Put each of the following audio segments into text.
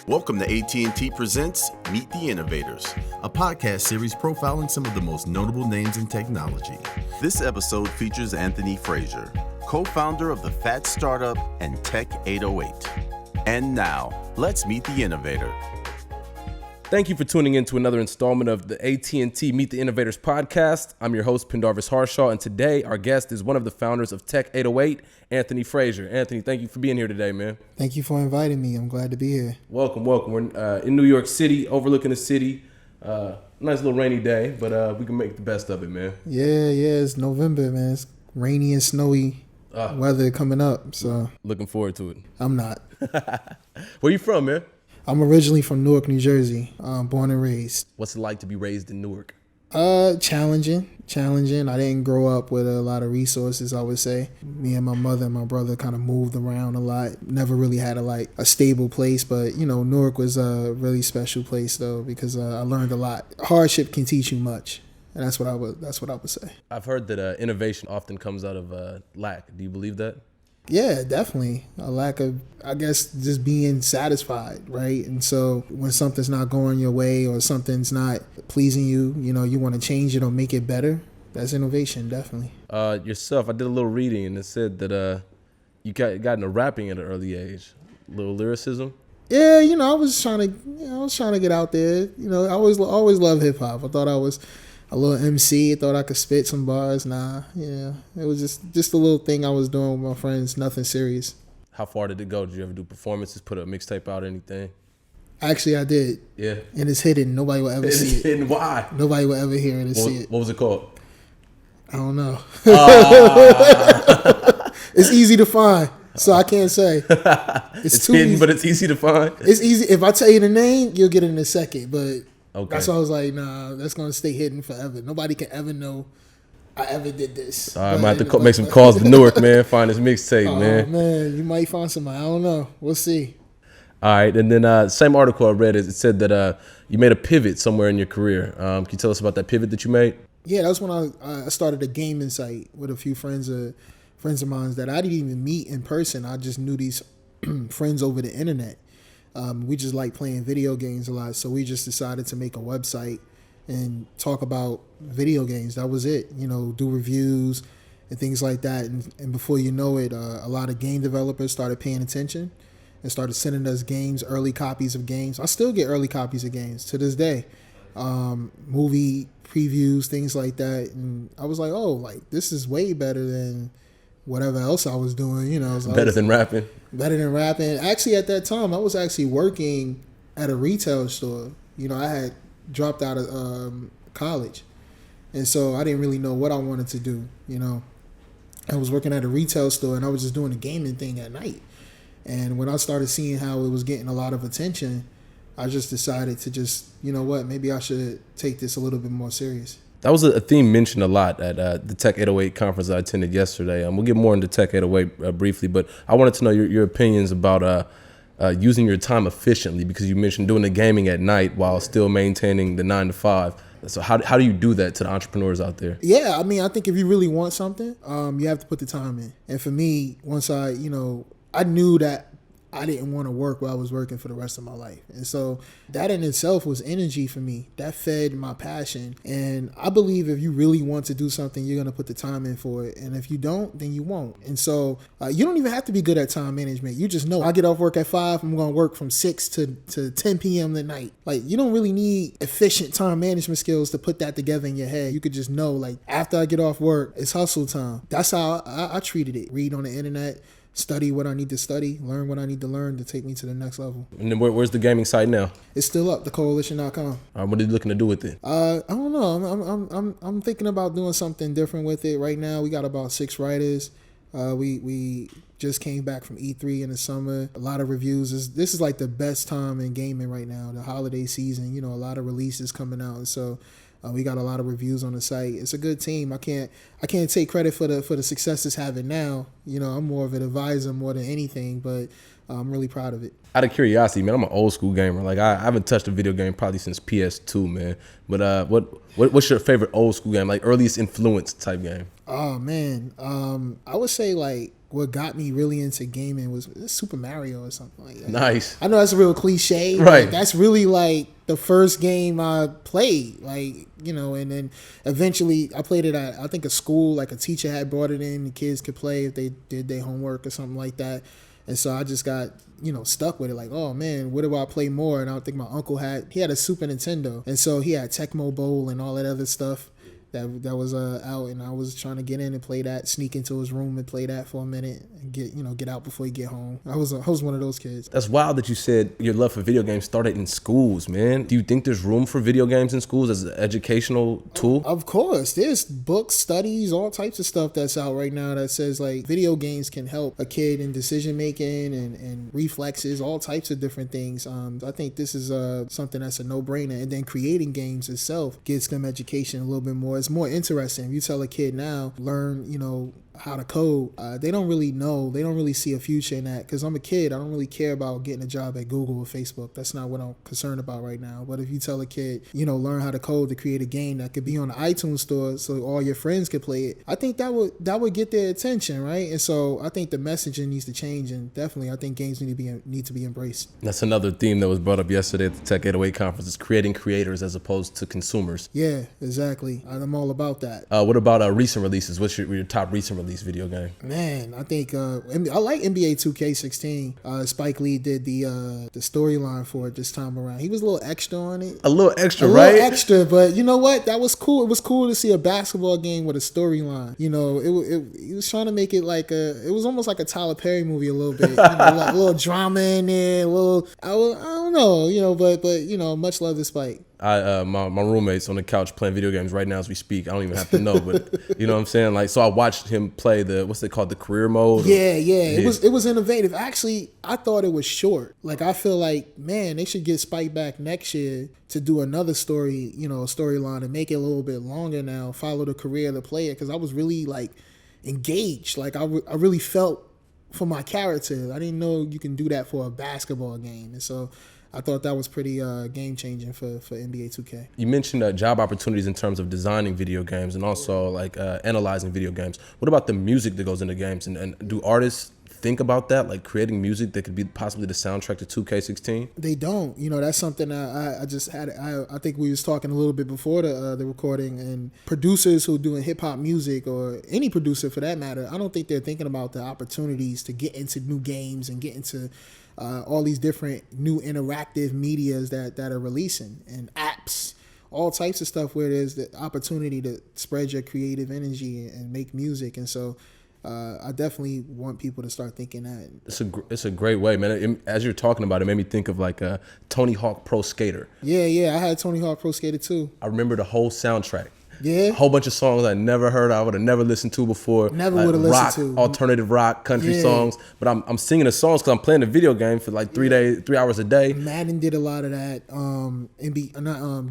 Welcome to AT&T Presents Meet the Innovators, a podcast series profiling some of the most notable names in technology. This episode features Anthony Frasier, co-founder of the Fat Startup and Tech 808. And now, let's meet the innovator. Thank you for tuning in to another installment of the AT&T Meet the Innovators podcast. I'm your host, Pendarvis Harshaw, and today our guest is one of the founders of Tech 808, Anthony Frasier. Anthony, thank you for being here today, man. Thank you for inviting me. I'm glad to be here. Welcome. We're in New York City, overlooking the city. Nice little rainy day, but we can make the best of it, man. Yeah, it's November, man. It's rainy and snowy weather coming up, so. Looking forward to it. I'm not. Where you from, man? I'm originally from Newark, New Jersey, born and raised. What's it like to be raised in Newark? Challenging. I didn't grow up with a lot of resources, I would say. Me and my mother and my brother kind of moved around a lot. Never really had a stable place, but Newark was a really special place though, because I learned a lot. Hardship can teach you much, and that's what I would say. I've heard that innovation often comes out of lack. Do you believe that? Yeah, definitely. A lack of, I guess, just being satisfied, right? And so when something's not going your way or something's not pleasing you, you want to change it or make it better. That's innovation, definitely. Yourself, I did a little reading and it said that you got into rapping at an early age. A little lyricism. Yeah, I was trying to get out there. I always loved hip hop. I thought I was a little MC. I thought I could spit some bars. It was just a little thing I was doing with my friends. Nothing serious. How far did it go? Did you ever do performances, put a mixtape out or anything? Actually, I did. Yeah. And it's hidden. Nobody will ever see it. It's hidden. Why? Nobody will ever hear it and see it. What was it called? I don't know. It's easy to find, so I can't say. It's too hidden, easy. But it's easy to find. It's easy. If I tell you the name, you'll get it in a second, but... Okay. That's why I was like, nah, that's going to stay hidden forever. Nobody can ever know I ever did this. All right, I might have to make some calls to Newark, man. Find this mixtape, man. Oh, man, you might find somebody. I don't know. We'll see. All right, and then same article I read, it said that you made a pivot somewhere in your career. Can you tell us about that pivot that you made? Yeah, that was when I started a gaming site with a few friends of mine that I didn't even meet in person. I just knew these friends over the internet. We just like playing video games a lot, so we just decided to make a website and talk about video games. That was it, do reviews and things like that. And before you know it, a lot of game developers started paying attention and started sending us games, early copies of games. I still get early copies of games to this day, movie previews, things like that. And I was like, this is way better than whatever else I was doing, Better than rapping. Better than rapping. Actually, at that time, I was actually working at a retail store. I had dropped out of college. And so I didn't really know what I wanted to do, I was working at a retail store and I was just doing the gaming thing at night. And when I started seeing how it was getting a lot of attention, I just decided to maybe I should take this a little bit more serious. That was a theme mentioned a lot at the Tech 808 conference I attended yesterday. We'll get more into Tech 808 briefly, but I wanted to know your opinions about using your time efficiently, because you mentioned doing the gaming at night while still maintaining the 9 to 5. So how do you do that to the entrepreneurs out there? Yeah, I think if you really want something, you have to put the time in. And for me, once I knew that I didn't want to work while I was working for the rest of my life. And so that in itself was energy for me. That fed my passion. And I believe if you really want to do something, you're going to put the time in for it. And if you don't, then you won't. And so you don't even have to be good at time management. You just know I get off work at 5, I'm going to work from 6 to 10 p.m. at night. You don't really need efficient time management skills to put that together in your head. You could just know, after I get off work, it's hustle time. That's how I treated it. Read on the internet. Study what I need to study, learn what I need to learn to take me to the next level. And then where's the gaming site now? It's still up, thecoalition.com. What are you looking to do with it? I don't know. I'm thinking about doing something different with it. Right now, we got about 6 writers. We just came back from E3 in the summer. A lot of reviews. This is the best time in gaming right now. The holiday season, a lot of releases coming out. And so we got a lot of reviews on the site. It's a good team. I can't take credit for the success it's having now. I'm more of an advisor more than anything, but I'm really proud of it. Out of curiosity, man, I'm an old school gamer. I haven't touched a video game probably since PS2, man. But what's your favorite old school game? Earliest influence type game? Oh man, I would say what got me really into gaming was Super Mario or something like that. Nice. I know that's a real cliche, Right. but that's really like the first game I played, like, you know, and then eventually I played it at, I think, a school, like a teacher had brought it in, the kids could play if they did their homework or something like that. And so I just got, you know, stuck with it. Like, oh man, what do I play more? And I think my uncle he had a Super Nintendo. And so he had Tecmo Bowl and all that other stuff that was out, and I was trying to get in and play that, sneak into his room and play that for a minute and get out before he get home. I was one of those kids. That's wild that you said your love for video games started in schools, man. Do you think there's room for video games in schools as an educational tool? Of course. There's books, studies, all types of stuff that's out right now that says like video games can help a kid in decision making and reflexes, all types of different things. I think this is something that's a no-brainer. And then creating games itself gives them education a little bit more. It's more interesting. If you tell a kid now, learn, you know, how to code, they don't really know. They don't really see a future in that. Because I'm a kid, I don't really care about getting a job at Google or Facebook. That's not what I'm concerned about right now. But if you tell a kid, you know, learn how to code to create a game that could be on the iTunes store so all your friends could play it, I think that would get their attention, right? And so I think the messaging needs to change, and definitely I think games need to be embraced. That's another theme that was brought up yesterday at the Tech 808 conference, is creating creators as opposed to consumers. Yeah, exactly. I'm all about that. What about recent releases? What's your top recent release video game? Man, I think I like NBA 2K16. Spike Lee did the storyline for it this time around. He was a little extra on it. A little extra, a right? Little extra, but you know what? That was cool. It was cool to see a basketball game with a storyline. You know, he was trying to make it like it was almost like a Tyler Perry movie a little bit. You know, like a little drama in there, I don't know, you know, but you know, much love to Spike. My roommate's on the couch playing video games right now as we speak. I don't even have to know, but you know what I'm saying? Like, so I watched him play what's it called, the career mode? Yeah. It was innovative. Actually, I thought it was short. Like, I feel like, man, they should get Spike back next year to do another story, you know, a storyline, and make it a little bit longer now, follow the career of the player, because I was really, like, engaged. Like, I really felt for my character. I didn't know you can do that for a basketball game. And so I thought that was pretty game-changing for NBA 2K. You mentioned job opportunities in terms of designing video games and also like analyzing video games. What about the music that goes into games? And do artists think about that, like creating music that could be possibly the soundtrack to 2K16? They don't. You know, that's something I just had. I think we was talking a little bit before the recording, and producers who are doing hip-hop music, or any producer for that matter, I don't think they're thinking about the opportunities to get into new games and get into all these different new interactive medias that are releasing, and apps, all types of stuff where there's the opportunity to spread your creative energy and make music. And so I definitely want people to start thinking that. It's a great way, man. As you're talking about it, made me think of like a Tony Hawk Pro Skater. Yeah, I had Tony Hawk Pro Skater too. I remember the whole soundtrack. Yeah. A whole bunch of songs I never heard. I would have never listened to before. Never would have listened to. Alternative rock, country songs. But I'm singing the songs because I'm playing the video game for like 3 hours a day. Madden did a lot of that.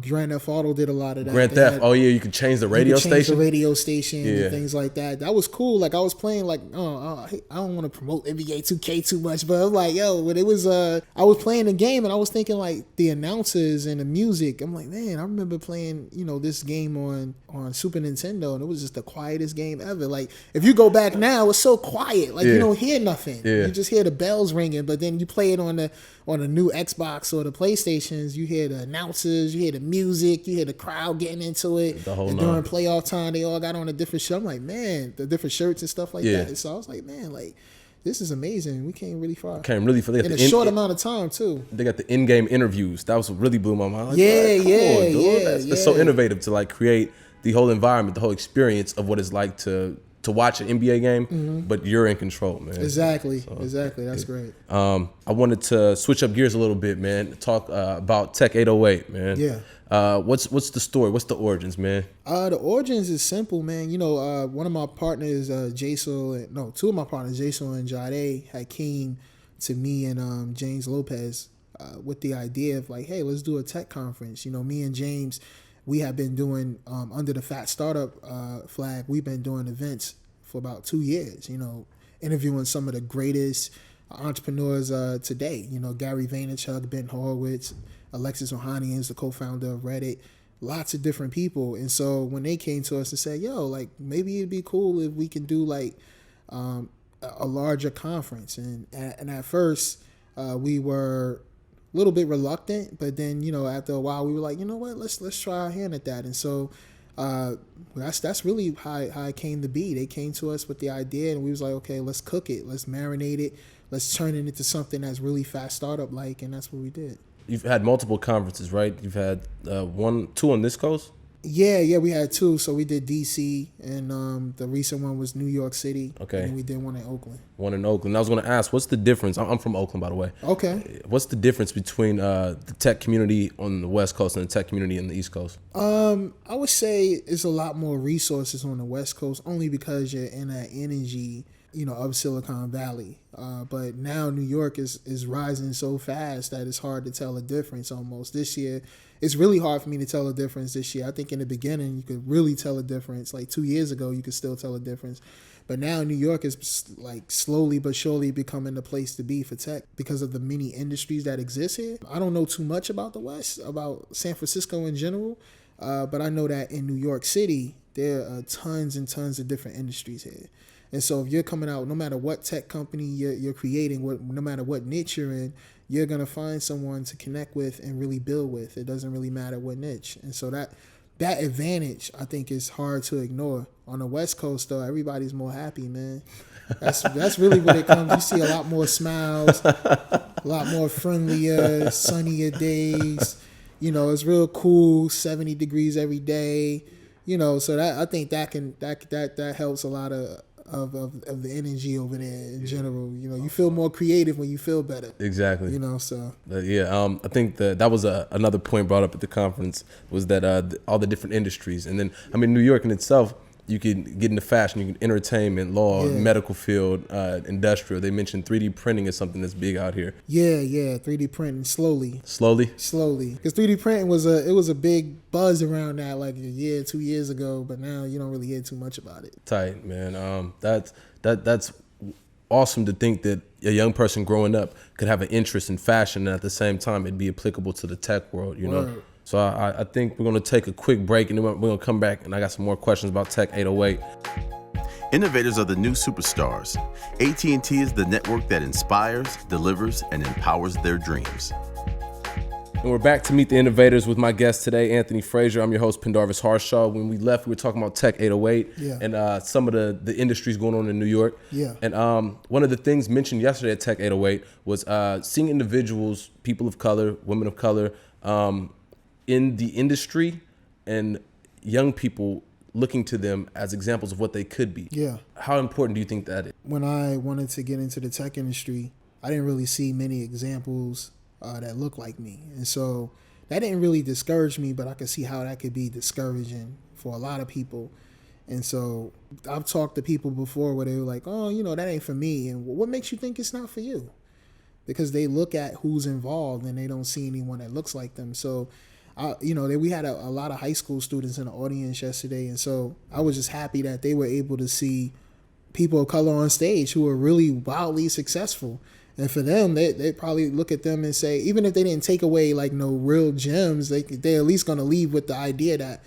Grand Theft Auto did a lot of that. Grand Theft. You could change the radio station. The radio station and things like that. That was cool. Like, I was playing like, I don't want to promote NBA 2K too much, but I was like, when it was I was playing the game and I was thinking like the announcers and the music. I'm like, man, I remember playing, you know, this game on Super Nintendo, and it was just the quietest game ever. Like, if you go back now, it's so quiet. Like, you don't hear nothing. You just hear the bells ringing. But then you play it on a new Xbox or the PlayStations, you hear the announcers, you hear the music, you hear the crowd getting into it. And during playoff time, they all got on a different shirt. I'm like, man, the different shirts and stuff like that. And so I was like, man, like, this is amazing. We came really far. In a short amount of time, too. They got the in-game interviews. That was what really blew my mind. Like, That's so innovative to like create the whole environment, the whole experience of what it's like to watch an NBA game, but you're in control, man. Exactly. That's great. I wanted to switch up gears a little bit, man. Talk about Tech 808, man. Yeah. What's the story? What's the origins, man? The origins is simple, man. You know, one of my partners, two of my partners, Jason and Jade, had came to me and James Lopez with the idea of like, hey, let's do a tech conference. You know, me and James, we have been doing, under the Fat Startup flag, we've been doing events for about 2 years, you know, interviewing some of the greatest entrepreneurs today. You know, Gary Vaynerchuk, Ben Horowitz, Alexis Ohanian is the co-founder of Reddit, lots of different people. And so when they came to us and said, yo, like, maybe it'd be cool if we can do like a larger conference. And at first, we were a little bit reluctant, but then, after a while we were like, you know what, let's try our hand at that. And so that's really how it came to be. They came to us with the idea, and we was like, okay, let's cook it, let's marinate it, let's turn it into something that's really fast startup like, and that's what we did. You've had multiple conferences, right? You've had two on this coast? Yeah, we had two. So we did DC, and the recent one was New York City. Okay. And we did one in Oakland. One in Oakland. I was going to ask, what's the difference? I'm from Oakland, by the way. Okay. What's the difference between the tech community on the West Coast and the tech community on the East Coast? I would say it's a lot more resources on the West Coast, only because you're in that energy, of Silicon Valley. But now New York is rising so fast that it's hard to tell the difference almost. This year, it's really hard for me to tell the difference this year. I think in the beginning, you could really tell a difference. Like 2 years ago, you could still tell a difference. But now New York is like slowly but surely becoming the place to be for tech because of the many industries that exist here. I don't know too much about the West, about San Francisco in general, but I know that in New York City, there are tons and tons of different industries here. And so if you're coming out, no matter what tech company you're creating, no matter what niche you're in, you're going to find someone to connect with and really build with. It doesn't really matter what niche. And so that advantage, I think, is hard to ignore. On the West Coast, though, everybody's more happy, man. That's really what it comes. You see a lot more smiles, a lot more friendlier, sunnier days. It's real cool, 70 degrees every day. So that I think that helps a lot of the energy over there in general. You feel more creative when you feel better. Exactly. So. I think that was another point brought up at the conference, was that all the different industries. And then, New York in itself, you can get into fashion, you can entertainment, law, medical field, industrial. They mentioned 3D printing is something that's big out here. Yeah, 3D printing slowly. Slowly, because 3D printing was a big buzz around that like a year, 2 years ago, but now you don't really hear too much about it. Tight, man. That's awesome to think that a young person growing up could have an interest in fashion, and at the same time it'd be applicable to the tech world. Word. So I think we're going to take a quick break, and then we're going to come back, and I got some more questions about Tech 808. Innovators are the new superstars. AT&T is the network that inspires, delivers, and empowers their dreams. And we're back to Meet the Innovators with my guest today, Anthony Frasier. I'm your host, Pendarvis Harshaw. When we left, we were talking about Tech 808 and some of the industries going on in New York. Yeah. And one of the things mentioned yesterday at Tech 808 was seeing individuals, people of color, women of color, in the industry, and young people looking to them as examples of what they could be. Yeah. How important do you think that is? When I wanted to get into the tech industry, I didn't really see many examples that look like me. And so that didn't really discourage me, but I could see how that could be discouraging for a lot of people. And so I've talked to people before where they were like, oh, that ain't for me. And what makes you think it's not for you? Because they look at who's involved and they don't see anyone that looks like them. So we had a lot of high school students in the audience yesterday, and so I was just happy that they were able to see people of color on stage who are really wildly successful. And for them, they probably look at them and say, even if they didn't take away like no real gems, they're at least going to leave with the idea that,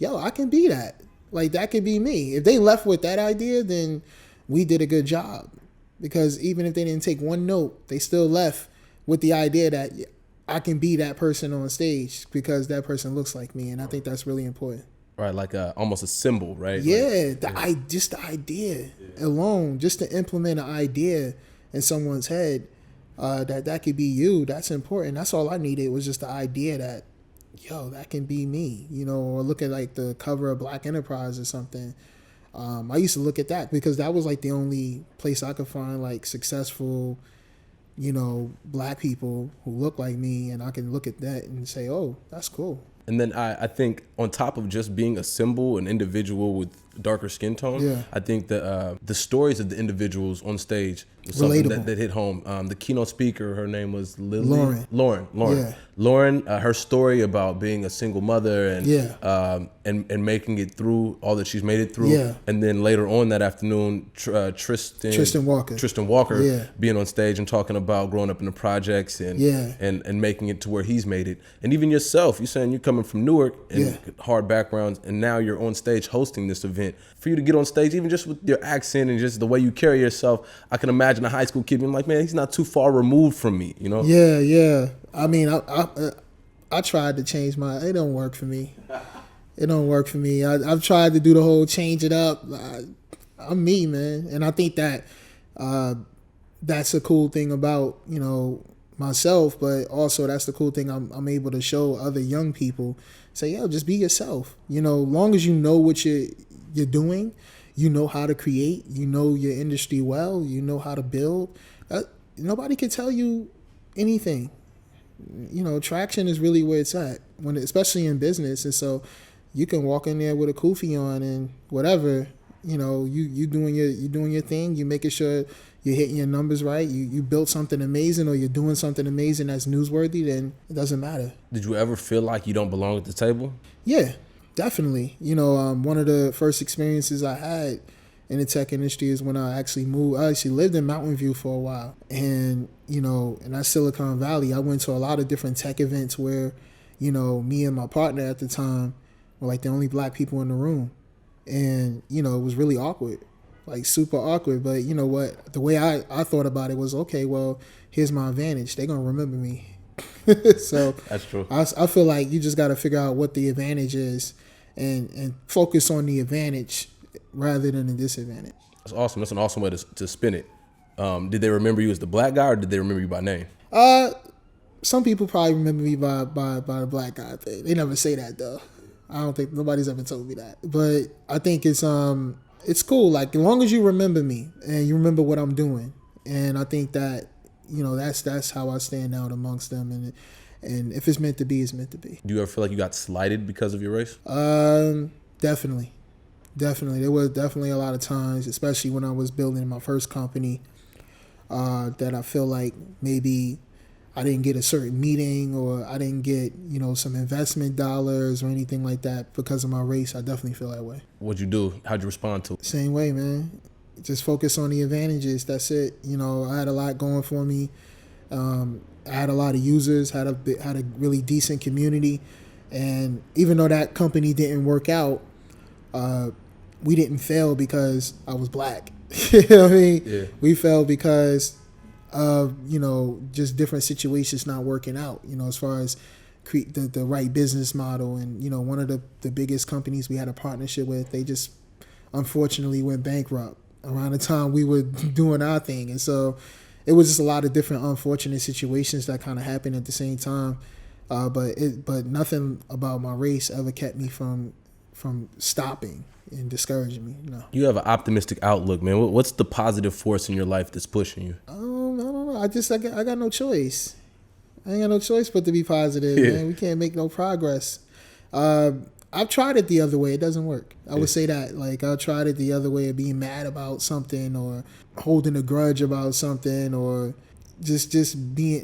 I can be that. Like, that could be me. If they left with that idea, then we did a good job. Because even if they didn't take one note, they still left with the idea that I can be that person on stage because that person looks like me, and I think that's really important. Right, like almost a symbol, right? Yeah, just the idea alone, just to implement an idea in someone's head that could be you. That's important. That's all I needed was just the idea that, that can be me. Or look at like the cover of Black Enterprise or something. I used to look at that because that was like the only place I could find like successful, Black people who look like me, and I can look at that and say, oh, that's cool. And then I think on top of just being a symbol, an individual with darker skin tone, I think that the stories of the individuals on stage was something that hit home. The keynote speaker, her name was Lauren. Yeah. Lauren, her story about being a single mother and making it through all that she's made it through. Yeah. And then later on that afternoon, Tristan Walker being on stage and talking about growing up in the projects and making it to where he's made it. And even yourself, you're saying you're coming coming from Newark and hard backgrounds, and now you're on stage hosting this event. For you to get on stage, even just with your accent and just the way you carry yourself, I can imagine a high school kid being like, man, he's not too far removed from me, you know? Yeah. I mean, I tried to change it don't work for me. It don't work for me. I've tried to do the whole change it up. I'm me, man. And I think that that's a cool thing about, you know, myself, but also that's the cool thing I'm able to show other young people. Say, yo, just be yourself. You know, long as you know what you're doing, you know how to create, you know your industry well, you know how to build. Nobody can tell you anything. You know, traction is really where it's at, especially in business. And so you can walk in there with a kufi on and whatever, you know, you doing your thing, you making sure you're hitting your numbers right, you built something amazing or you're doing something amazing that's newsworthy, then it doesn't matter. Did you ever feel like you don't belong at the table? Yeah, definitely. You know, one of the first experiences I had in the tech industry is when I actually moved. I actually lived in Mountain View for a while. And, you know, in that Silicon Valley, I went to a lot of different tech events where, you know, me and my partner at the time were like the only black people in the room. And, you know, it was really awkward, like super awkward. But you know what? The way I thought about it was, okay, well, here's my advantage. They're going to remember me. So that's true. I feel like you just got to figure out what the advantage is and focus on the advantage rather than the disadvantage. That's awesome. That's an awesome way to spin it. Did they remember you as the black guy or did they remember you by name? Some people probably remember me by the black guy thing. They never say that though. I don't think nobody's ever told me that. But I think it's cool. Like as long as you remember me and you remember what I'm doing, and I think that, you know, that's how I stand out amongst them. And if it's meant to be, it's meant to be. Do you ever feel like you got slighted because of your race? Definitely. There was definitely a lot of times, especially when I was building my first company, that I feel like maybe I didn't get a certain meeting or I didn't get, you know, some investment dollars or anything like that because of my race. I definitely feel that way. What'd you do? How'd you respond to it? Same way, man. Just focus on the advantages. That's it. You know, I had a lot going for me. I had a lot of users, had a really decent community. And even though that company didn't work out, we didn't fail because I was black. You know what I mean? Yeah. We failed because of, you know, just different situations not working out, you know, as far as the right business model. And, you know, one of the biggest companies we had a partnership with, they just unfortunately went bankrupt around the time we were doing our thing. And so it was just a lot of different unfortunate situations that kind of happened at the same time. But nothing about my race ever kept me from stopping and discouraging me. No. You have an optimistic outlook, man. What's the positive force in your life that's pushing you? I don't know. I got no choice. I ain't got no choice but to be positive, man. We can't make no progress. I've tried it the other way. It doesn't work. I would say that. Like, I tried it the other way of being mad about something or holding a grudge about something or just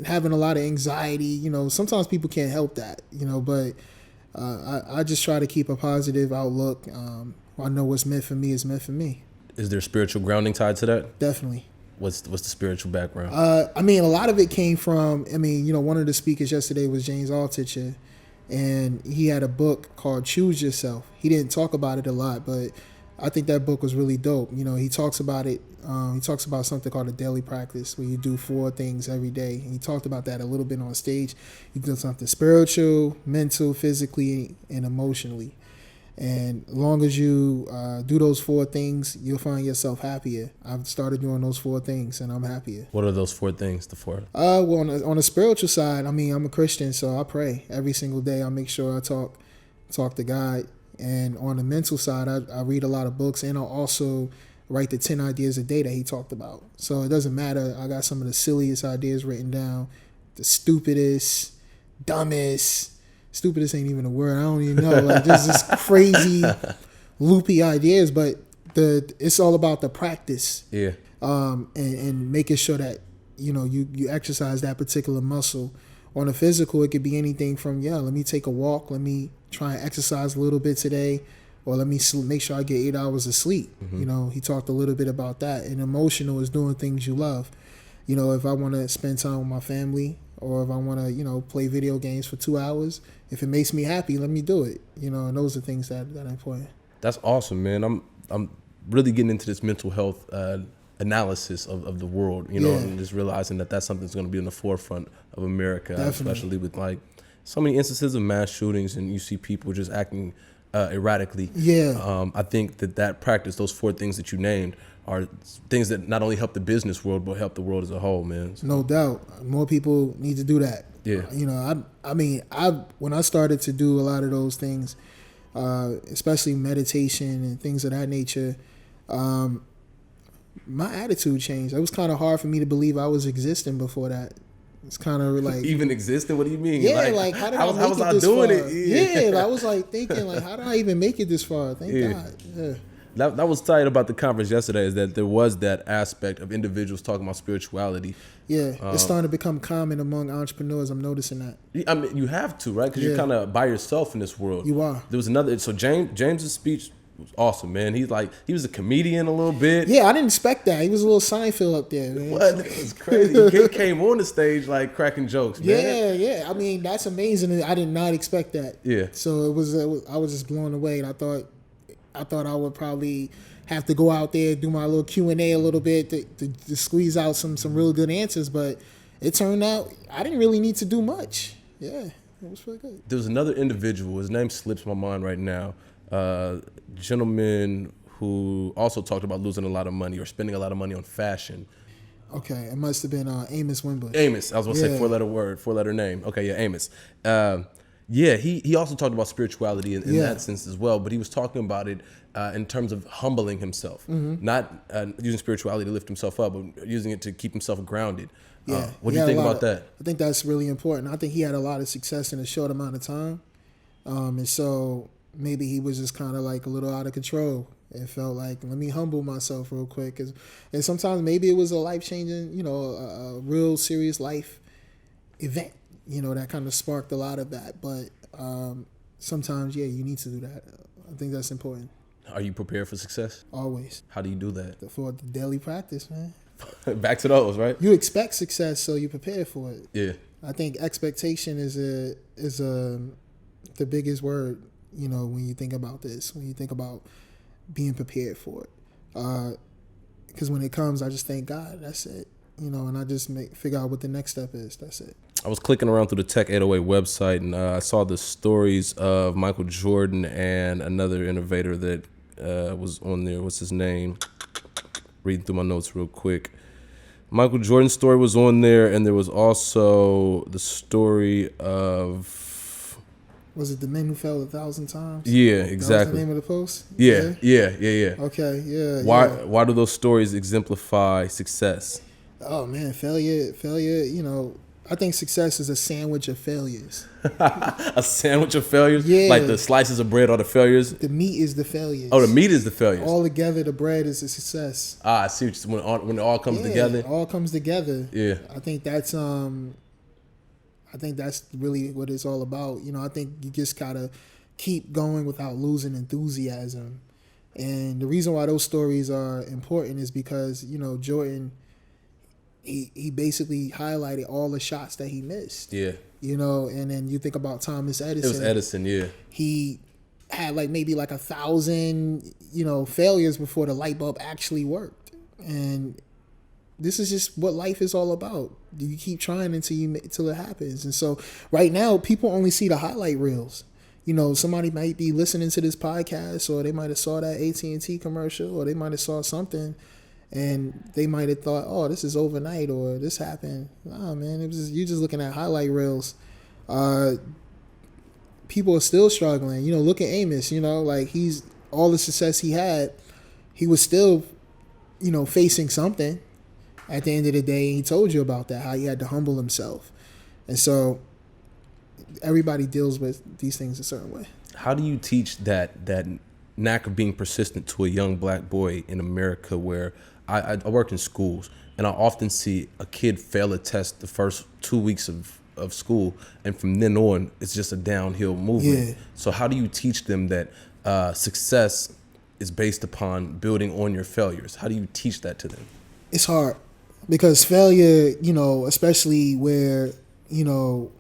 having a lot of anxiety. You know, sometimes people can't help that, you know, but I just try to keep a positive outlook. I know what's meant for me is meant for me. Is there spiritual grounding tied to that? Definitely. What's the spiritual background? I mean, a lot of it came from, you know, one of the speakers yesterday was James Altucher, and he had a book called Choose Yourself. He didn't talk about it a lot, but I think that book was really dope. You know, he talks about it. He talks about something called a daily practice where you do 4 things every day. And he talked about that a little bit on stage. You do something spiritual, mental, physically, and emotionally. And as long as you do those 4 things, you'll find yourself happier. I've started doing those 4 things, and I'm happier. What are those 4 things, the 4? Well, on the spiritual side, I'm a Christian, so I pray every single day. I make sure I talk to God. And on the mental side, I read a lot of books, and I also write the 10 ideas a day that he talked about. So it doesn't matter. I got some of the silliest ideas written down, the stupidest, dumbest. Stupidest ain't even a word. I don't even know. Like, just crazy, loopy ideas. But it's all about the practice. Yeah. And making sure that, you know, you exercise that particular muscle. On the physical, it could be anything from, let me take a walk. Let me try and exercise a little bit today. Or let me make sure I get 8 hours of sleep. Mm-hmm. You know, he talked a little bit about that. And emotional is doing things you love. You know, if I want to spend time with my family, or if I want to, play video games for 2 hours. If it makes me happy, let me do it. And those are things that are important. That's awesome, man. I'm really getting into this mental health analysis of the world, and just realizing that that's something that's going to be in the forefront of America, especially with like so many instances of mass shootings, and you see people just acting erratically. I think that practice, those 4 things that you named, are things that not only help the business world but help the world as a whole, man. So. No doubt, more people need to do that. When I started to do a lot of those things, especially meditation and things of that nature, my attitude changed. It was kind of hard for me to believe I was existing before that. It's kind of like even existing. What do you mean? Yeah, like how did I make it this far? Yeah, I was like thinking like, how did I even make it this far? Thank God. Yeah. That was tight about the conference yesterday, is that there was that aspect of individuals talking about spirituality. Yeah, it's starting to become common among entrepreneurs. I'm noticing that. I mean, you have to, right? Because you're kind of by yourself in this world. You are. There was another. So James's speech was awesome, man. He was a comedian a little bit. Yeah, I didn't expect that. He was a little Seinfeld up there, man. What? It was crazy. He came on the stage like cracking jokes, man. Yeah. I mean, that's amazing. I did not expect that. Yeah. So I was just blown away, and I thought I would probably have to go out there, do my little Q&A a little bit to squeeze out some real good answers, but it turned out I didn't really need to do much. Yeah, it was really good. There was another individual, his name slips my mind right now, gentleman who also talked about losing a lot of money or spending a lot of money on fashion. Okay, it must have been Amos Wimbush. Amos, I was going to say 4-letter name. Okay, yeah, Amos. He also talked about spirituality in that sense as well, but he was talking about it in terms of humbling himself, not using spirituality to lift himself up, but using it to keep himself grounded. What do you think about that? I think that's really important. I think he had a lot of success in a short amount of time, and so maybe he was just kind of like a little out of control. It felt like, let me humble myself real quick, and sometimes maybe it was a life-changing, a real serious life event. That kind of sparked a lot of that. But sometimes, you need to do that. I think that's important. Are you prepared for success? Always. How do you do that? For the daily practice, man. Back to those, right? You expect success, so you prepare for it. Yeah. I think expectation is the biggest word, when you think about this, when you think about being prepared for it. Because when it comes, I just thank God. That's it. And I just figure out what the next step is. That's it. I was clicking around through the Tech 808 website, and I saw the stories of Michael Jordan and another innovator that was on there. What's his name? Reading through my notes real quick. Michael Jordan's story was on there, and there was also the story of... Was it The Men Who Fell 1,000 Times? Yeah, exactly. That was the name of the post? Yeah. Okay, yeah. Why do those stories exemplify success? Oh, man, failure, I think success is a sandwich of failures. A sandwich of failures? Yeah. Like the slices of bread are the failures? The meat is the failures. Oh, the meat is the failures. All together, the bread is a success. I see what you mean. When it all comes together? It all comes together. Yeah. I think that's really what it's all about. I think you just gotta keep going without losing enthusiasm. And the reason why those stories are important is because, Jordan, he basically highlighted all the shots that he missed. Yeah. And then you think about Thomas Edison. It was Edison, yeah. He had maybe 1,000, failures before the light bulb actually worked. And this is just what life is all about. You keep trying until it happens. And so right now, people only see the highlight reels. Somebody might be listening to this podcast, or they might have saw that AT&T commercial, or they might have saw something, and they might have thought, oh, this is overnight, or this happened. Nah, man, you're just looking at highlight reels. People are still struggling. Look at Amos. He's all the success he had, he was still, facing something. At the end of the day, he told you about that, how he had to humble himself. And so everybody deals with these things a certain way. How do you teach that knack of being persistent to a young black boy in America, where I work in schools, and I often see a kid fail a test the first 2 weeks of school, and from then on, it's just a downhill movement. Yeah. So how do you teach them that success is based upon building on your failures? How do you teach that to them? It's hard, because failure, especially where, you know,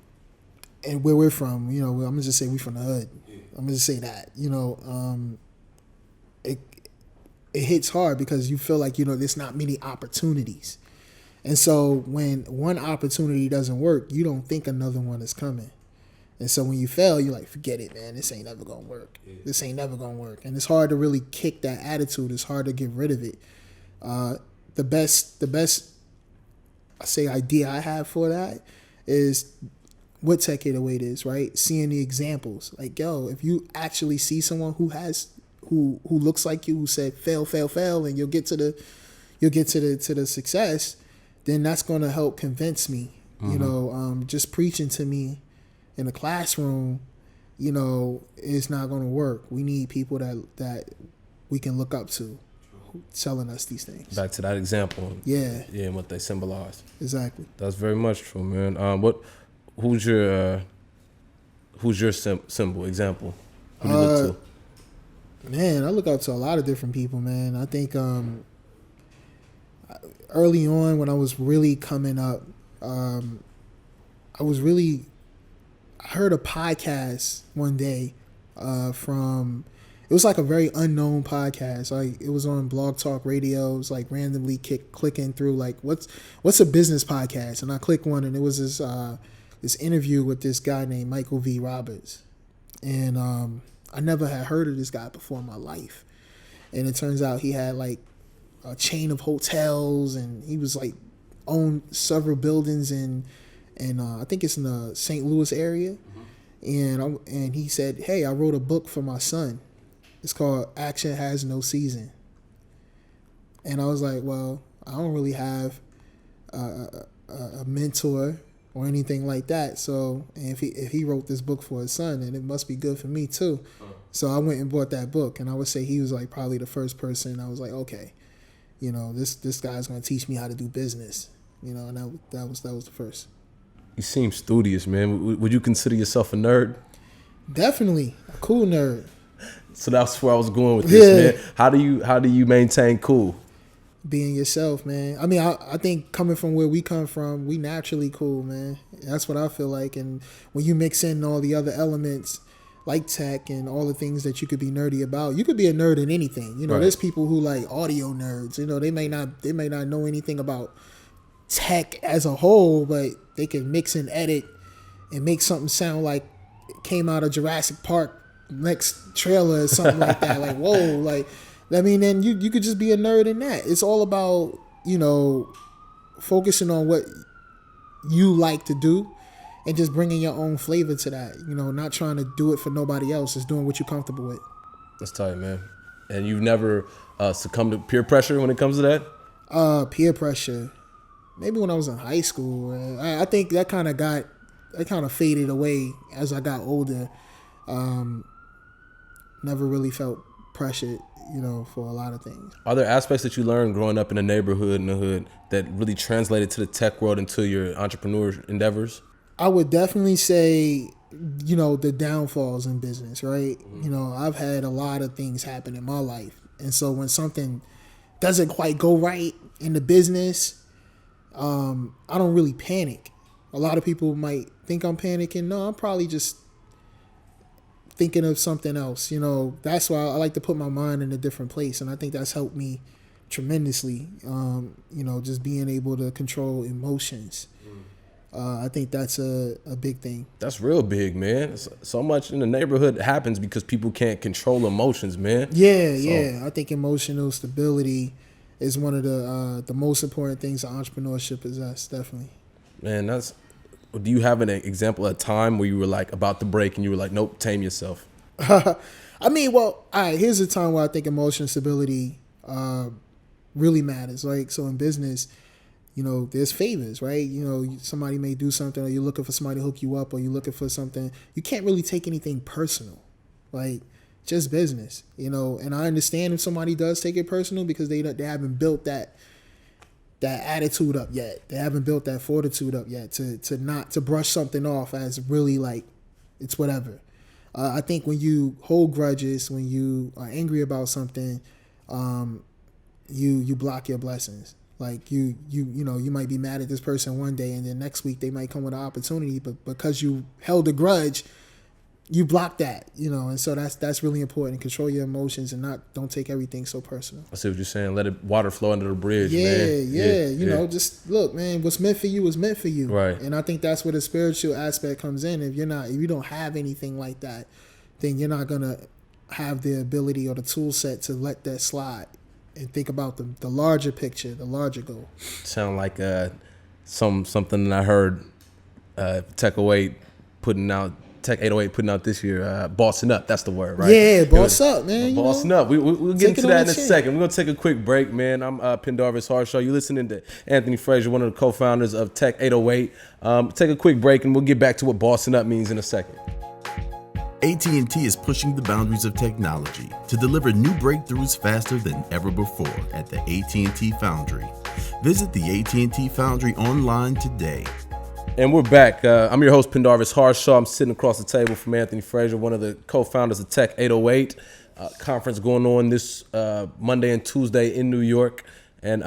and where we're from, you know, I'm gonna just say we from the hood. I'm gonna just say that, you know, it hits hard because you feel like, you know, there's not many opportunities. And so when one opportunity doesn't work, you don't think another one is coming. And so when you fail, you're like, forget it, man. This ain't never going to work. This ain't never going to work. And it's hard to really kick that attitude. It's hard to get rid of it. The best, I say, idea I have for that is what Tech 808 is, right? Seeing the examples. Like, yo, if you actually see someone who looks like you, who said fail, and you'll get to the success, then that's going to help convince me. You know, just preaching to me in a classroom, you know, is not going to work. We need people that we can look up to telling us these things. Back to that example. Yeah. Yeah, and what they symbolize. Exactly. That's very much true, man. Who's your symbol, example? Who do you look to? Man, I look up to a lot of different people, man. I think early on when I was really coming up, I heard a podcast one day from, it was like a very unknown podcast. Like it was on Blog Talk Radio. It was like randomly clicking through like what's a business podcast, and I clicked one, and it was this interview with this guy named Michael V. Roberts, and I never had heard of this guy before in my life, and it turns out he had like a chain of hotels, and he was like owned several buildings and I think it's in the St. Louis area. And he said, hey, I wrote a book for my son. It's called Action Has No Season. And I was like, well, I don't really have a mentor or anything like that. So if he wrote this book for his son, then it must be good for me too. So I went and bought that book, and I would say he was like probably the first person. I was like, okay, you know, this guy's going to teach me how to do business, you know, and that was the first. You seem studious, man. Would you consider yourself a nerd? Definitely a cool nerd. So that's where I was going with this, man. How do you maintain cool? Being yourself, man. I mean, I think coming from where we come from, we naturally cool, man. That's what I feel like. And when you mix in all the other elements like tech and all the things that you could be nerdy about, you could be a nerd in anything. You know, There's people who like audio nerds. You know, they may not know anything about tech as a whole, but they can mix and edit and make something sound like it came out of Jurassic Park next trailer or something like that. Like, whoa, like, I mean, then you could just be a nerd in that. It's all about, you know, focusing on what you like to do and just bringing your own flavor to that. You know, not trying to do it for nobody else. Just doing what you're comfortable with. That's tight, man. And you've never succumbed to peer pressure when it comes to that? Peer pressure. Maybe when I was in high school. I think that kind of faded away as I got older. Never really felt pressured, you know, for a lot of things. Are there aspects that you learned growing up in the neighborhood, in the hood, that really translated to the tech world and to your entrepreneur endeavors? I would definitely say, you know, the downfalls in business, right? You know, I've had a lot of things happen in my life. And so when something doesn't quite go right in the business, I don't really panic. A lot of people might think I'm panicking. No, I'm probably just thinking of something else. You know, that's why I like to put my mind in a different place. And I think that's helped me tremendously. You know, just being able to control emotions. I think that's a big thing. That's real big, man. So much in the neighborhood happens because people can't control emotions, man. Yeah. I think emotional stability is one of the most important things that entrepreneurship possess, definitely. Man, do you have an example, a time where you were like about to break and you were like, nope, tame yourself? I mean, well, all right, here's a time where I think emotional stability really matters. Like, so in business, you know, there's favors, right? You know, somebody may do something, or you're looking for somebody to hook you up, or you're looking for something. You can't really take anything personal. Like, just business, you know. And I understand if somebody does take it personal because they haven't built that attitude up yet. They haven't built that fortitude up yet to brush something off as really like it's whatever. I think when you hold grudges, when you are angry about something, you block your blessings. Like you know, you might be mad at this person one day, and then next week they might come with an opportunity, but because you held a grudge, you block that, you know. And so that's really important. Control your emotions and don't take everything so personal. I see what you're saying. Let it water flow under the bridge, man. Yeah. You know, just look, man, what's meant for you is meant for you. Right. And I think that's where the spiritual aspect comes in. If you don't have anything like that, then you're not gonna have the ability or the tool set to let that slide and think about the larger picture, the larger goal. Sound like something that I heard Tech 808 putting out this year, bossing up. That's the word, right? Yeah, boss up, man. Bossing up. We'll get into that in a second. We're going to take a quick break, man. I'm Pendarvis Harshaw. You're listening to Anthony Frasier, one of the co-founders of Tech 808. Take a quick break, and we'll get back to what bossing up means in a second. AT&T is pushing the boundaries of technology to deliver new breakthroughs faster than ever before at the AT&T Foundry. Visit the AT&T Foundry online today. And we're back. I'm your host, Pendarvis Harshaw. I'm sitting across the table from Anthony Frasier, one of the co-founders of Tech 808, conference going on this Monday and Tuesday in New York. And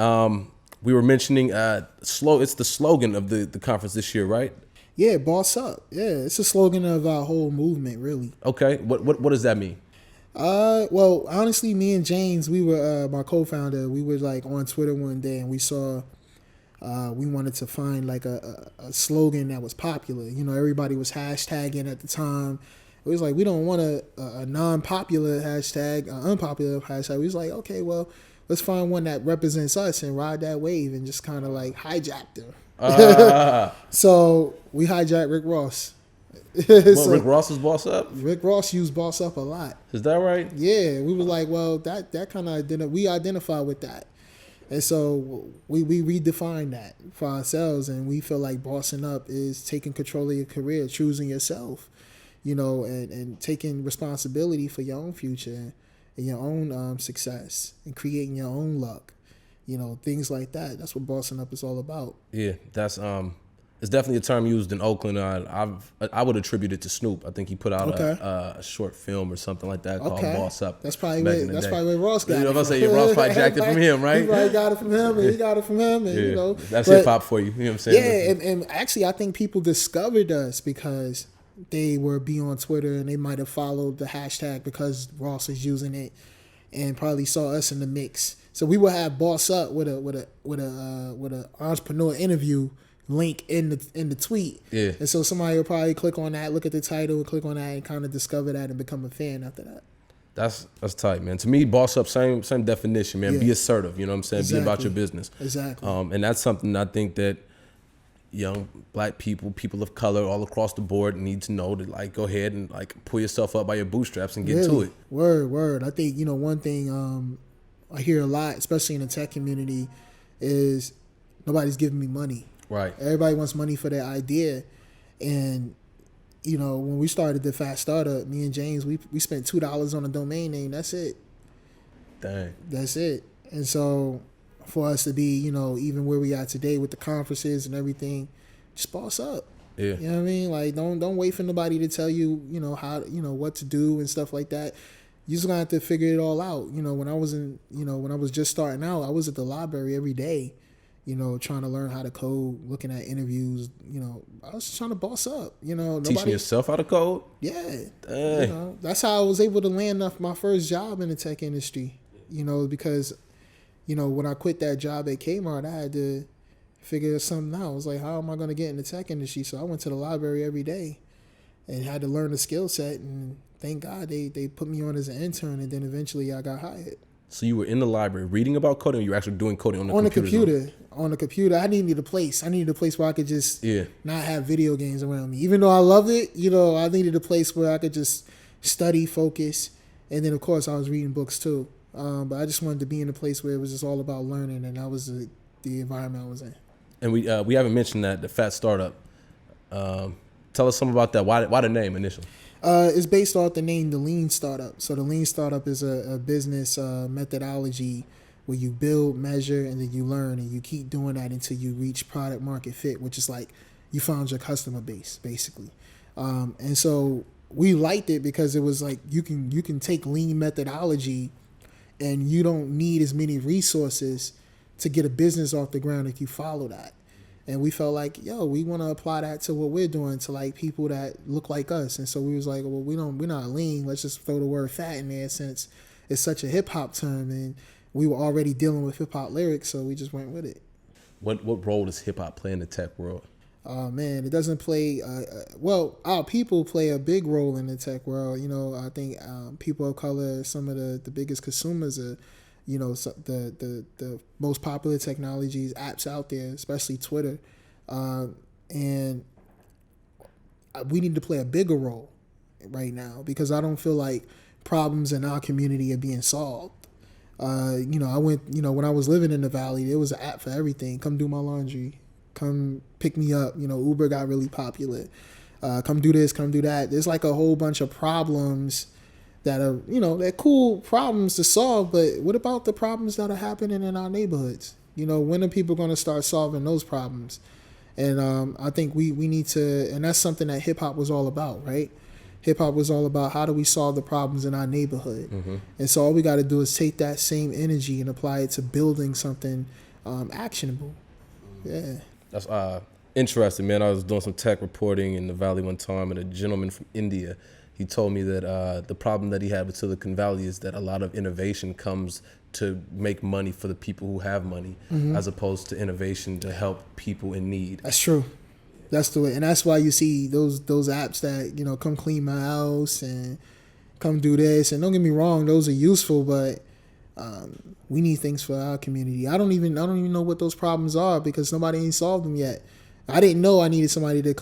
we were mentioning it's the slogan of the conference this year, right? Yeah, boss up. Yeah, it's a slogan of our whole movement, really. Okay, what does that mean? Well, honestly, me and James, we were my co-founder. We were like on Twitter one day, and we saw we wanted to find like a slogan that was popular. You know, everybody was hashtagging at the time. It was like, we don't want a non-popular hashtag, an unpopular hashtag. We was like, okay, well, let's find one that represents us and ride that wave and just kind of like hijack them. So we hijacked Rick Ross. So, Rick Ross is boss up? Rick Ross used boss up a lot. Is that right? Yeah, we were like, well, that kind of we identify with that. And so we redefined that for ourselves, and we feel like bossing up is taking control of your career, choosing yourself, you know, and taking responsibility for your own future and your own success and creating your own luck. You know, things like that. That's what bossing up is all about. Yeah, that's it's definitely a term used in Oakland. I would attribute it to Snoop. I think he put out a short film or something like that called Boss Up. That's probably where Ross got it. You know what I'm saying? Ross probably jacked it from him, right? He probably got it from him, and he got it from him, and yeah. you know. That's hip hop for you. You know what I'm saying? Yeah, and actually, I think people discovered us because they were on Twitter and they might have followed the hashtag because Ross is using it, and probably saw us in the mix. So we will have Boss Up with a entrepreneur interview link in the tweet. Yeah. And so somebody will probably click on that, look at the title, and click on that, and kind of discover that and become a fan after that. That's tight, man. To me, boss up, same definition, man. Yeah. Be assertive. You know what I'm saying? Exactly. Be about your business. Exactly. And that's something I think that young black people of color all across the board need to know, to like go ahead and like pull yourself up by your bootstraps and get to it. Word. I think, you know, one thing I hear a lot, especially in the tech community, is nobody's giving me money. Right. Everybody wants money for their idea. And, you know, when we started the Fat Startup, me and James, we spent $2 on a domain name. That's it. Dang. That's it. And so for us to be, you know, even where we are today with the conferences and everything, just boss up. Yeah. You know what I mean? Like, don't wait for nobody to tell you, you know, how, you know, what to do and stuff like that. You just gonna have to figure it all out. You know, when I was just starting out, I was at the library every day, you know, trying to learn how to code, looking at interviews. You know, I was just trying to boss up. You know, teaching yourself how to code. Yeah, Dang. you know, that's how I was able to land my first job in the tech industry. You know, because, you know, when I quit that job at Kmart, I had to figure something out. I was like, how am I going to get in the tech industry? So I went to the library every day and had to learn the skill set. And thank God they put me on as an intern, and then eventually I got hired. So you were in the library reading about coding, or you were actually doing coding on the computer? On the computer. I needed a place. Where I could just not have video games around me. Even though I loved it, you know, I needed a place where I could just study, focus, and then of course I was reading books too. But I just wanted to be in a place where it was just all about learning, and that was the environment I was in. And we haven't mentioned that, the Fat Startup. Tell us something about that. Why the name initially? It's based off the name, the Lean Startup. So the Lean Startup is a business methodology where you build, measure, and then you learn, and you keep doing that until you reach product market fit, which is like you found your customer base, basically. And so we liked it because it was like you can take Lean methodology, and you don't need as many resources to get a business off the ground if you follow that. And we felt like, we want to apply that to what we're doing to like people that look like us. And so we was like, well, we're not lean. Let's just throw the word fat in there since it's such a hip hop term, and we were already dealing with hip hop lyrics, so we just went with it. What role does hip hop play in the tech world? Man, it doesn't play. Well, our people play a big role in the tech world. I think people of color, some of the biggest consumers are. The most popular technologies, apps out there, especially Twitter. And we need to play a bigger role right now because I don't feel like problems in our community are being solved. I went, when I was living in the Valley, there was an app for everything. Come do my laundry. Come pick me up. Uber got really popular. Come do this, come do that. There's like a whole bunch of problems that are, they're cool problems to solve, but what about the problems that are happening in our neighborhoods? When are people going to start solving those problems? And I think we need to, and that's something that hip hop was all about, right? Hip hop was all about how do we solve the problems in our neighborhood? Mm-hmm. And so all we got to do is take that same energy and apply it to building something actionable. Yeah. That's interesting, man. I was doing some tech reporting in the Valley one time, and a gentleman from India, he told me that the problem that he had with Silicon Valley is that a lot of innovation comes to make money for the people who have money, mm-hmm. as opposed to innovation to help people in need. That's true. That's the way, and that's why you see those apps that come clean my house and come do this. And don't get me wrong, those are useful, but we need things for our community. I don't even know what those problems are because nobody ain't solved them yet. I didn't know I needed somebody to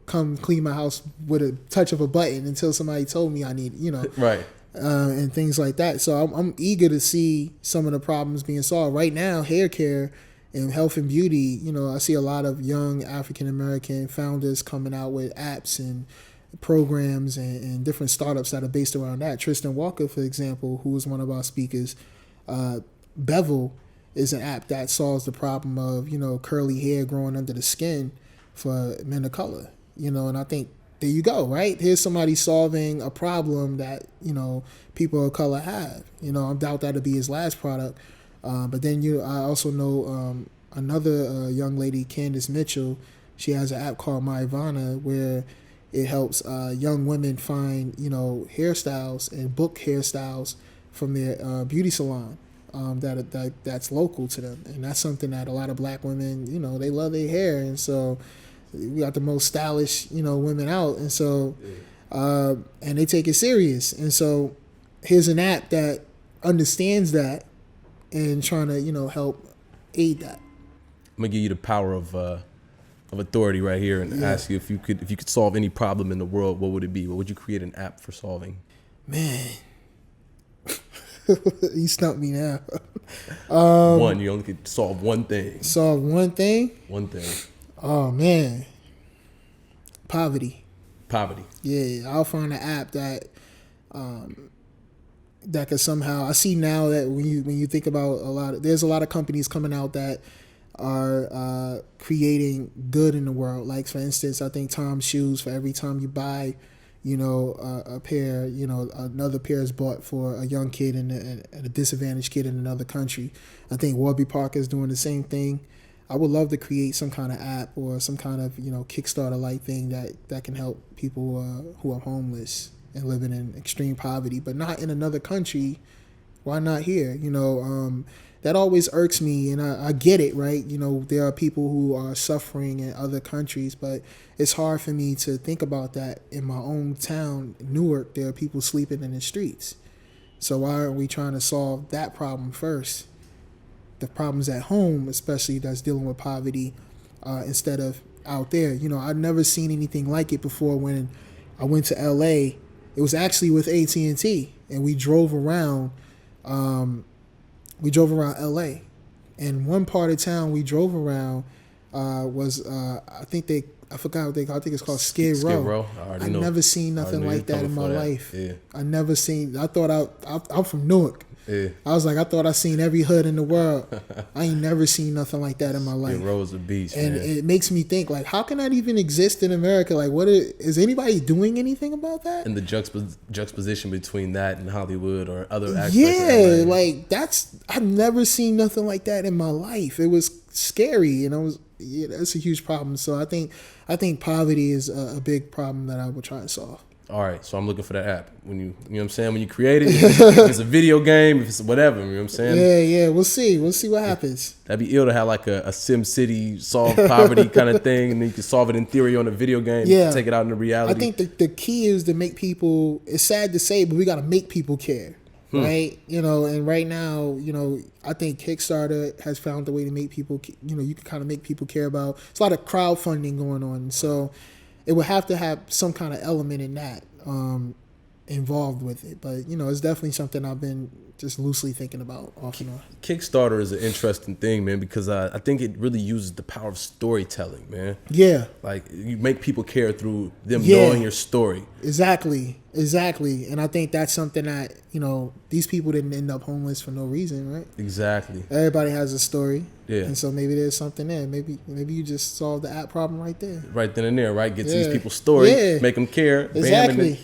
come clean my house with a touch of a button until somebody told me I need, right, and things like that. So I'm eager to see some of the problems being solved. Right now, hair care and health and beauty, I see a lot of young African American founders coming out with apps and programs and different startups that are based around that. Tristan Walker, for example, who was one of our speakers, Bevel is an app that solves the problem of, curly hair growing under the skin for men of color, and I think there you go, right? Here's somebody solving a problem that, people of color have. I doubt that'll be his last product. But then I also know another young lady, Candace Mitchell. She has an app called My Ivana where it helps young women find, hairstyles and book hairstyles from their beauty salon. That's local to them, and that's something that a lot of black women, they love their hair, and so we got the most stylish, women out, and so and they take it serious, and so here's an app that understands that and trying to help aid that. I'm gonna give you the power of authority right here and ask you if you could solve any problem in the world, what would it be? What would you create an app for solving? Man. You stumped me now. You only could solve one thing. Solve one thing? One thing. Oh, man. Poverty. Yeah, I'll find an app that could somehow. I see now that when you think about there's a lot of companies coming out that are creating good in the world. Like, for instance, I think Tom's shoes, for every time you buy a pair, another pair is bought for a young kid and a disadvantaged kid in another country. I think Warby Parker is doing the same thing. I would love to create some kind of app or some kind of, Kickstarter-like thing that can help people who are homeless and living in extreme poverty, but not in another country. Why not here? That always irks me, and I get it, right? There are people who are suffering in other countries, but it's hard for me to think about that in my own town, Newark. There are people sleeping in the streets. So why aren't we trying to solve that problem first? The problems at home, especially that's dealing with poverty, instead of out there. I've never seen anything like it before. When I went to LA, it was actually with AT&T, and we drove around. LA, and one part of town we drove around was I think it's called Skid Row. I've never seen nothing like that in my life. Yeah. I thought I'm from Newark. Yeah. I was like, I thought I seen every hood in the world. I ain't never seen nothing like that in my life. It rose the beach, and man. it makes me think, like, how can that even exist in America? Like, is anybody doing anything about that? And the juxtaposition between that and Hollywood or other aspects. Yeah, like I've never seen nothing like that in my life. It was scary, and that's a huge problem. So I think poverty is a big problem that I would try to solve. All right, so I'm looking for that app. When you know what I'm saying? When you create it, if it's a video game, if it's whatever, you know what I'm saying? Yeah, we'll see what happens. That'd be ill to have like a Sim City solve poverty kind of thing, and then you can solve it in theory on a video game. Yeah, take it out into reality. I think the key is to make people. It's sad to say, but we got to make people care, right? You know, and right now, you know, I think Kickstarter has found a way to make people. You know, you can kind of make people care about. It's a lot of crowdfunding going on, so it would have to have some kind of element in that involved with it. But, you know, it's definitely something I've been just loosely thinking about off and on. Kickstarter is an interesting thing, man, because I think it really uses the power of storytelling, man. Yeah. Like, you make people care through them knowing your story. Exactly. And I think that's something that, you know, these people didn't end up homeless for no reason, right? Exactly. Everybody has a story. Yeah. And so maybe there's something there. Maybe you just solved the app problem right there. Right then and there, right? Get to these people's story, make them care. Exactly.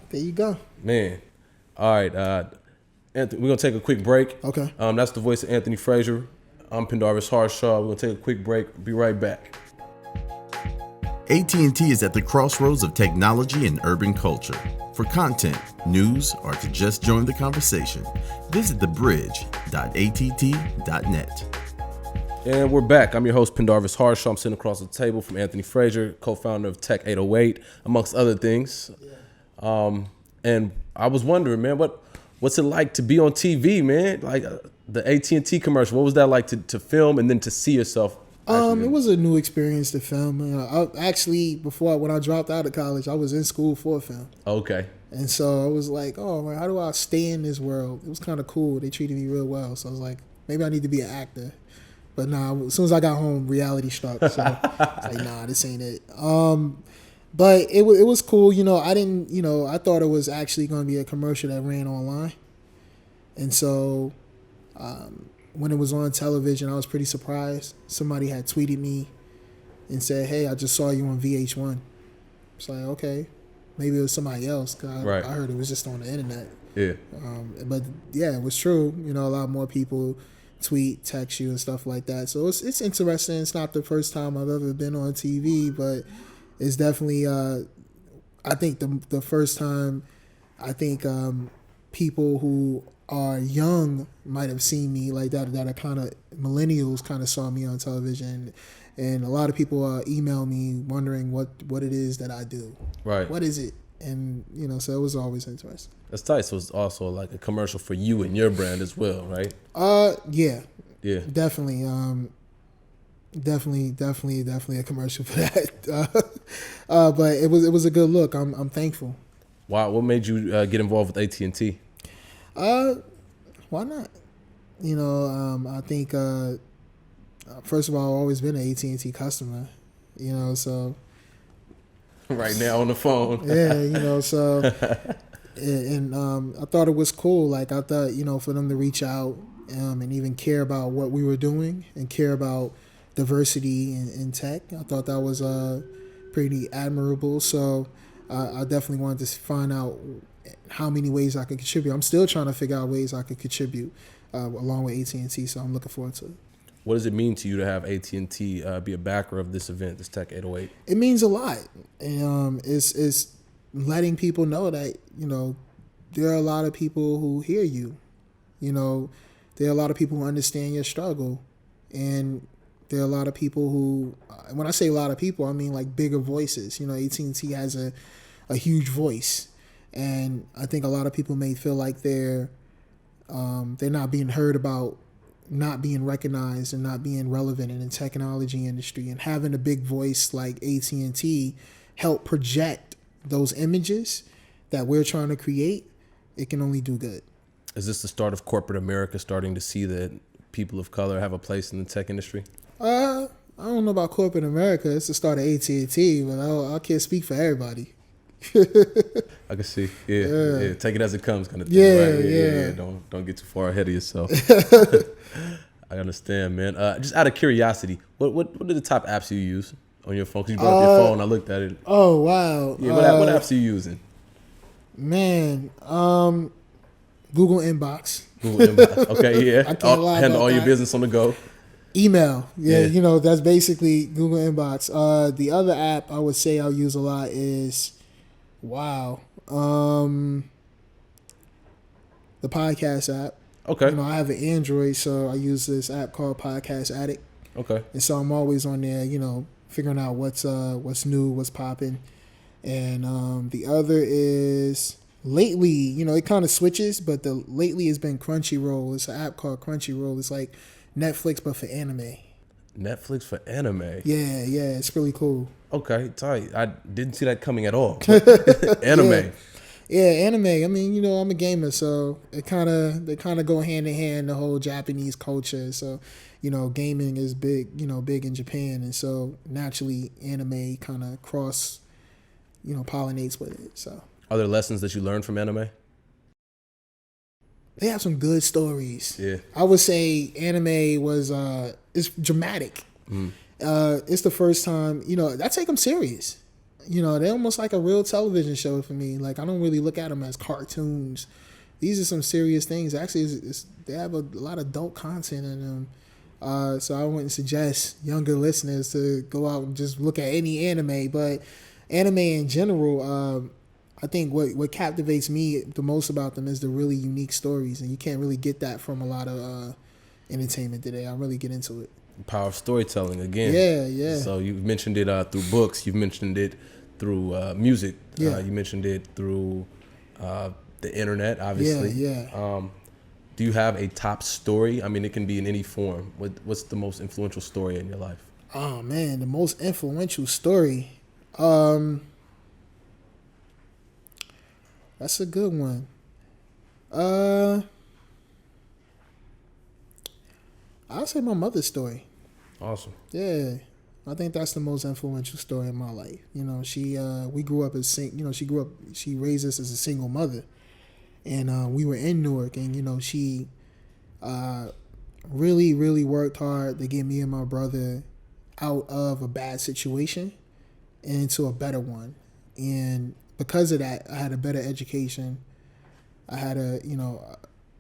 There you go. Man. All right. Anthony, we're going to take a quick break. Okay. That's the voice of Anthony Frasier. I'm Pendarvis Harshaw. We're going to take a quick break. Be right back. AT&T is at the crossroads of technology and urban culture. For content, news, or to just join the conversation, visit thebridge.att.net. And we're back. I'm your host, Pendarvis Harshaw. I'm sitting across the table from Anthony Frasier, co-founder of Tech 808, amongst other things. And I was wondering, man, what's it like to be on TV, man? Like the AT&T commercial. What was that like to film and then to see yourself? It was a new experience to film. You know, when I dropped out of college, I was in school for film. Okay. And so I was like, oh, man, how do I stay in this world? It was kind of cool. They treated me real well. So I was like, maybe I need to be an actor. But nah, as soon as I got home, reality struck. So I was like, nah, this ain't it. But it was cool. You know, I thought it was actually going to be a commercial that ran online. And so when it was on television, I was pretty surprised. Somebody had tweeted me and said, hey, I just saw you on VH1. It's like, okay, maybe it was somebody else. Cause I heard it was just on the internet. Yeah. But yeah, it was true. You know, a lot more people tweet, text you and stuff like that. So it's interesting. It's not the first time I've ever been on TV, but it's definitely, I think the first time, I think people who are young might have seen me like that are kind of millennials kind of saw me on television, and a lot of people email me wondering what it is that I do. Right. What is it? And you know, so it was always interesting. That's tight. So it's also like a commercial for you and your brand as well, right? Yeah. Definitely. Definitely a commercial for that. But it was a good look. I'm thankful. Wow. What made you get involved with AT&T? Why not? You know, I think first of all, I've always been an AT&T customer. You know, so right now on the phone. Yeah, you know, so and I thought it was cool. Like I thought, you know, for them to reach out and even care about what we were doing and care about diversity in tech, I thought that was pretty admirable. So I definitely wanted to find out how many ways I could contribute. I'm still trying to figure out ways I could contribute along with AT&T, so I'm looking forward to it. What does it mean to you to have AT&T be a backer of this event, this Tech 808? It means a lot. And it's letting people know that, you know, there are a lot of people who hear you. You know, there are a lot of people who understand your struggle. And there are a lot of people who, when I say a lot of people, I mean like bigger voices. You know, AT&T has a huge voice. And I think a lot of people may feel like they're not being heard about, not being recognized, and not being relevant in the technology industry. And having a big voice like AT&T help project those images that we're trying to create, it can only do good. Is this the start of corporate America starting to see that people of color have a place in the tech industry? I don't know about corporate America. It's the start of AT&T, but I can't speak for everybody. I can see. Yeah. Take it as it comes, kind of thing. Yeah, Right? yeah. Don't get too far ahead of yourself. I understand, man. Just out of curiosity, what are the top apps you use on your phone? Because you brought up your phone, I looked at it. Oh wow. Yeah, what apps are you using? Man, Google Inbox. Google Inbox. Okay, yeah. I can't lie handle about all your that. business on the go. Email. Yeah, Yeah. that's basically Google Inbox. The other app I would say I'll use a lot is the podcast app. Okay. I have an Android, so I use this app called Podcast Addict. Okay. And so I'm always on there, figuring out what's new, what's popping. And the other is lately, it kind of switches, but the lately has been Crunchyroll. It's an app called Crunchyroll. It's like Netflix but for anime. Netflix for anime. Yeah, it's really cool. Okay, tight. I didn't see that coming at all. Anime. Yeah, anime. I mean, I'm a gamer, so they kind of go hand in hand, the whole Japanese culture. So, gaming is big in Japan, and so naturally anime kind of cross, pollinates with it. So, Are there lessons that you learned from anime? they have some good stories. Yeah. I would say anime was it's dramatic. It's the first time, I take them serious. They're almost like a real television show for me. Like, I don't really look at them as cartoons. These are some serious things. Actually, they have a lot of adult content in them. So I wouldn't suggest younger listeners to go out and just look at any anime. But anime in general, I think what captivates me the most about them is the really unique stories. And you can't really get that from a lot of entertainment today. I really get into it. Power of storytelling again. Yeah. So you've mentioned it through books. You've mentioned it through music. Yeah. You mentioned it through the internet, obviously. Yeah. Do you have a top story? I mean, it can be in any form. What's the most influential story in your life? Oh man, the most influential story. That's a good one. I'll say my mother's story. Awesome. Yeah, I think that's the most influential story in my life. We grew up as she raised us as a single mother, and we were in Newark, and she really, really worked hard to get me and my brother out of a bad situation and into a better one. And because of that, I had a better education. I had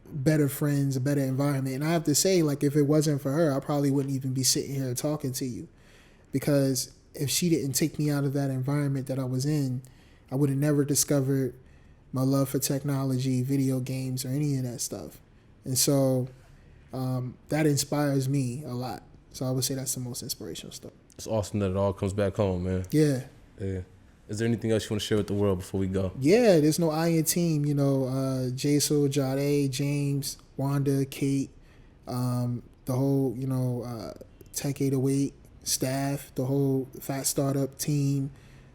better friends, a better environment. And I have to say, like, if it wasn't for her, I probably wouldn't even be sitting here talking to you. Because if she didn't take me out of that environment that I was in, I would have never discovered my love for technology, video games, or any of that stuff. And so that inspires me a lot. So I would say that's the most inspirational stuff. It's awesome that it all comes back home, man. Yeah. Is there anything else you want to share with the world before we go? Yeah, there's no I in team. Jaso, Jade, James, Wanda, Kate, the whole, Tech 808 staff, the whole Fat Startup team.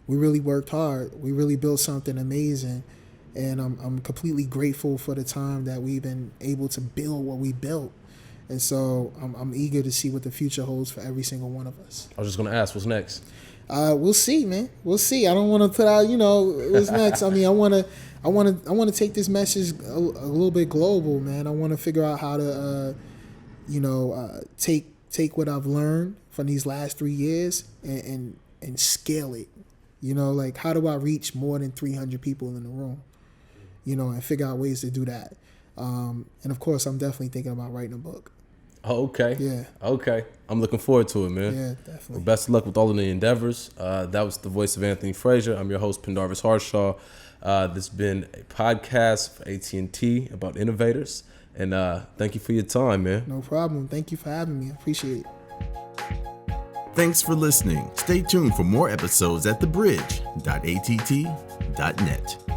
We really worked hard. We really built something amazing. And I'm completely grateful for the time that we've been able to build what we built. And so I'm eager to see what the future holds for every single one of us. I was just going to ask, what's next? We'll see, man. We'll see. I don't want to put out, what's next. I mean, I want to take this message a little bit global, man. I want to figure out how to, take what I've learned from these last 3 years and scale it. Like, how do I reach more than 300 people in the room? And figure out ways to do that. And of course, I'm definitely thinking about writing a book. Oh, okay. Yeah. Okay. I'm looking forward to it, man. Yeah, definitely. Well, best of luck with all of the endeavors. That was the voice of Anthony Frasier. I'm your host, Pendarvis Harshaw. This has been a podcast for AT&T about innovators. And thank you for your time, man. No problem. Thank you for having me. I appreciate it. Thanks for listening. Stay tuned for more episodes at thebridge.att.net.